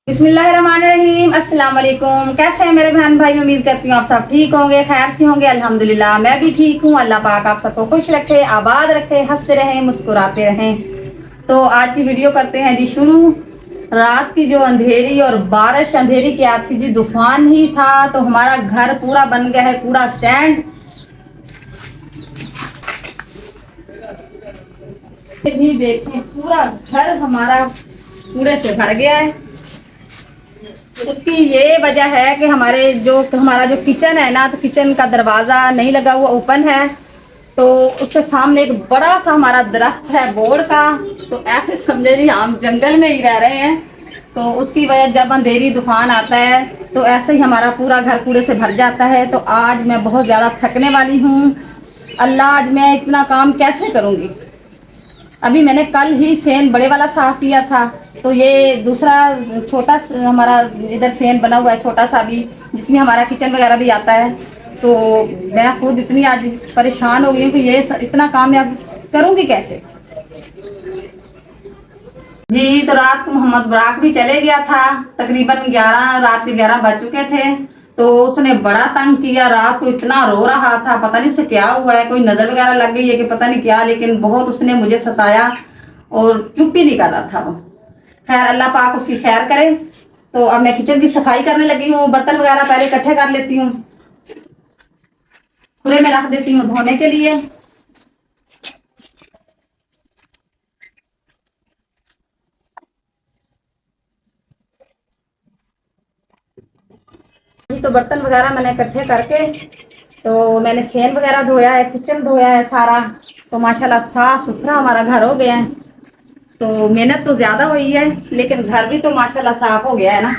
बिस्मिल्लाहिर्रहमानिर्रहीम। अस्सलाम वालेकुम। कैसे हैं मेरे बहन भाई? उम्मीद करती हूँ आप सब ठीक होंगे, खैर से होंगे। अल्हम्दुलिल्लाह मैं भी ठीक हूँ। अल्लाह पाक आप सबको खुश रखे, आबाद रखे, हंसते रहें, मुस्कुराते रहें। तो आज की वीडियो करते हैं जी शुरू। रात की जो अंधेरी और बारिश, अंधेरी क्या थी जी, तूफान ही था। तो हमारा घर पूरा बन गया है कूड़ा स्टैंड। भी देखें, पूरा घर हमारा कूड़े से भर गया है। उसकी ये वजह है कि हमारा जो किचन है ना, तो किचन का दरवाज़ा नहीं लगा हुआ, ओपन है। तो उसके सामने एक बड़ा सा हमारा दरख्त है बोर्ड का। तो ऐसे समझे नहीं, हम जंगल में ही रह रहे हैं। तो उसकी वजह, जब अंधेरी तूफान आता है तो ऐसे ही हमारा पूरा घर कूड़े से भर जाता है। तो आज मैं बहुत ज़्यादा थकने वाली हूँ। अल्लाह, आज मैं इतना काम कैसे करूँगी? अभी मैंने कल ही सेन बड़े वाला साफ किया था। तो ये दूसरा छोटा हमारा इधर सेन बना हुआ है, छोटा सा भी, जिसमें हमारा किचन वगैरह भी आता है। तो मैं खुद इतनी आज परेशान हो गई हूँ कि ये इतना काम मैं करूँगी कैसे। जी, तो रात को मोहम्मद बुराक भी चले गया था। तकरीबन 11, रात के 11 बज चुके थे। तो उसने बड़ा तंग किया, रात को इतना रो रहा था, पता नहीं उसे क्या हुआ है, कोई नजर वगैरह लग गई है कि पता नहीं क्या, लेकिन बहुत उसने मुझे सताया और चुप ही नहीं कर रहा था वो। खैर, अल्लाह पाक उसकी खैर करे। तो अब मैं किचन की सफाई करने लगी हूँ। बर्तन वगैरह पहले इकट्ठे कर लेती हूँ, पूरे में रख देती हूँ धोने के लिए। तो बर्तन वगैरह मैंने इकट्ठे करके, तो मैंने सेन वगैरह धोया है, किचन धोया है सारा। तो माशाल्लाह साफ सुथरा हमारा घर हो गया है। तो मेहनत तो ज्यादा हुई है, लेकिन घर भी तो माशाल्लाह साफ हो गया है ना।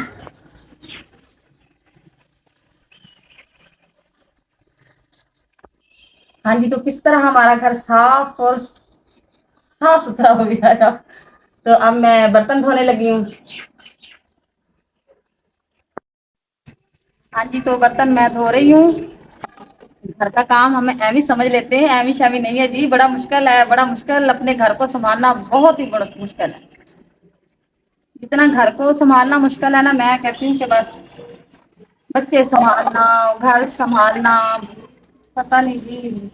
हाँ जी, तो किस तरह हमारा घर साफ और साफ सुथरा हो गया है। तो अब मैं बर्तन धोने लगी हूँ। हाँ जी, तो बर्तन मैं धो रही हूँ। घर का काम हमें एवी समझ लेते हैं, एवी शावी नहीं है जी। बड़ा मुश्किल है, बड़ा मुश्किल। अपने घर को संभालना बहुत ही बड़ा मुश्किल है। जितना घर को संभालना मुश्किल है ना, मैं कहती हूँ कि बस बच्चे संभालना, घर संभालना, पता नहीं जी।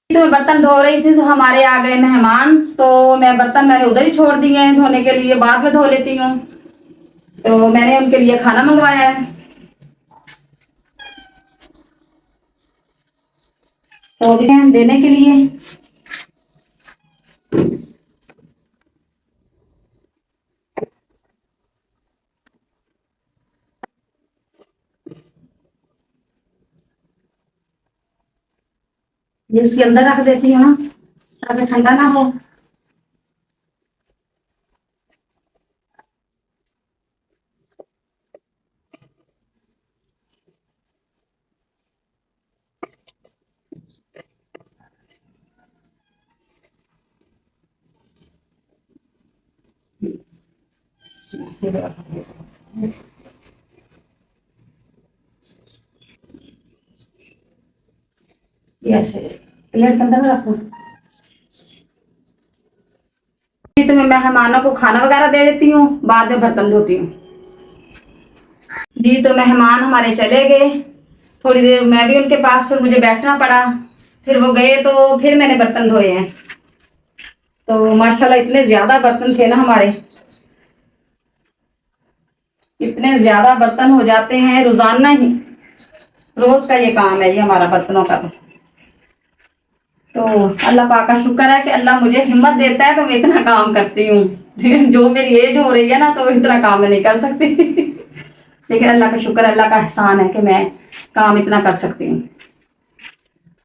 तो मैं बर्तन धो रही थी तो हमारे आ गए मेहमान। तो मैंने उधर ही छोड़ दिए हैं धोने के लिए, बाद में धो लेती हूँ। तो मैंने उनके लिए खाना मंगवाया है, तो अभी देने के लिए। ये इसके अंदर रख देती हूँ ना, ताकि ठंडा ना हो। ऐसे प्लेट के अंदर रखूँ। तो मैं मेहमानों को खाना वगैरह दे देती हूँ, बाद में बर्तन धोती हूँ। जी, तो मेहमान हमारे चले गए। थोड़ी देर मैं भी उनके पास, फिर मुझे बैठना पड़ा। फिर वो गए तो फिर मैंने बर्तन धोए हैं। तो माशाल्लाह इतने ज्यादा बर्तन थे ना हमारे, इतने ज्यादा बर्तन हो जाते हैं रोजाना ही। रोज का ये काम है ये हमारा बर्तनों का। तो अल्लाह पाक का शुक्र है कि अल्लाह मुझे हिम्मत देता है तो मैं इतना काम करती हूँ। जो मेरी एज हो रही है ना, तो इतना काम मैं नहीं कर सकती। लेकिन अल्लाह का शुक्र, अल्लाह का एहसान है कि मैं काम इतना कर सकती हूँ।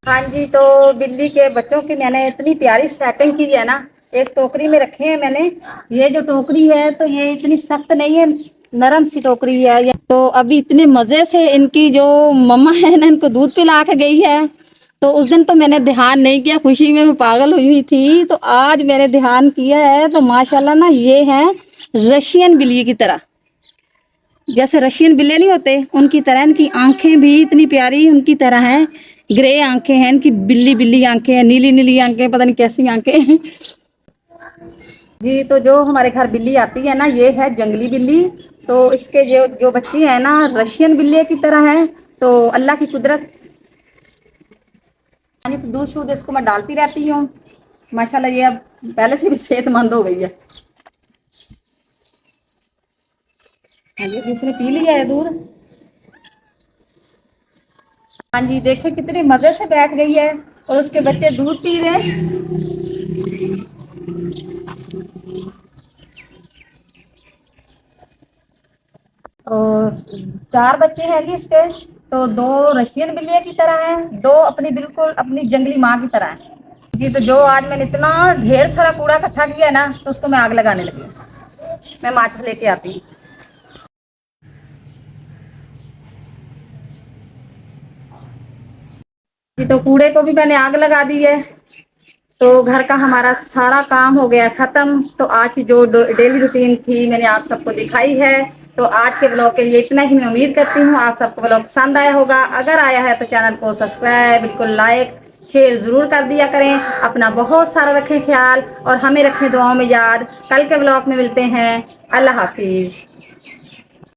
हाँ जी, तो बिल्ली के बच्चों की मैंने इतनी प्यारी सेटिंग की है ना। एक टोकरी में रखे हैं मैंने। ये जो टोकरी है तो ये इतनी सख्त नहीं है, नरम सी टोकरी है। तो अभी इतने मजे से इनकी जो मम्मा है ना, इनको दूध पिला के गई है। तो उस दिन तो मैंने ध्यान नहीं किया, खुशी में मैं पागल हुई हुई थी। तो आज मैंने ध्यान किया है, तो माशाल्लाह ना ये है रशियन बिल्ली की तरह, जैसे रशियन बिल्ले नहीं होते उनकी तरह इनकी आंखें भी इतनी प्यारी उनकी तरह हैं। ग्रे आंखें हैं इनकी, बिल्ली बिल्ली आंखें हैं, नीली नीली आंखें, पता नहीं कैसी आंखें हैं। जी, तो जो हमारे घर बिल्ली आती है ना, ये है जंगली बिल्ली। तो इसके जो जो बच्ची है ना, रशियन बिल्ली की तरह है। तो अल्लाह की कुदरत, यानी तो दूध शूध इसको मैं डालती रहती हूँ। माशाल्लाह ये अब पहले से भी सेहतमंद हो गई है। हाँ जी, इसने पी लिया है दूध। हाँ जी, देखिए कितने मजे से बैठ गई है और उसके बच्चे दूध पी रहे हैं। और 4 बच्चे हैं जी इसके। तो 2 रशियन बिल्ली की तरह हैं, 2 अपनी बिल्कुल अपनी जंगली माँ की तरह हैं। जी, तो जो आज मैंने इतना ढेर सारा कूड़ा इकट्ठा किया है ना, तो उसको मैं आग लगाने लगी। मैं माचिस लेके आती हूँ। जी, तो कूड़े को भी मैंने आग लगा दी है। तो घर का हमारा सारा काम हो गया खत्म। तो आज की जो डेली रूटीन थी मैंने आप सबको दिखाई है। तो आज के ब्लॉग के लिए इतना ही। मैं उम्मीद करती हूँ आप सबको ब्लॉग पसंद आया होगा। अगर आया है तो चैनल को सब्सक्राइब, बिल्कुल लाइक शेयर ज़रूर कर दिया करें। अपना बहुत सारा रखें ख्याल और हमें रखें दुआओं में याद। कल के ब्लॉग में मिलते हैं। अल्लाह हाफिज़।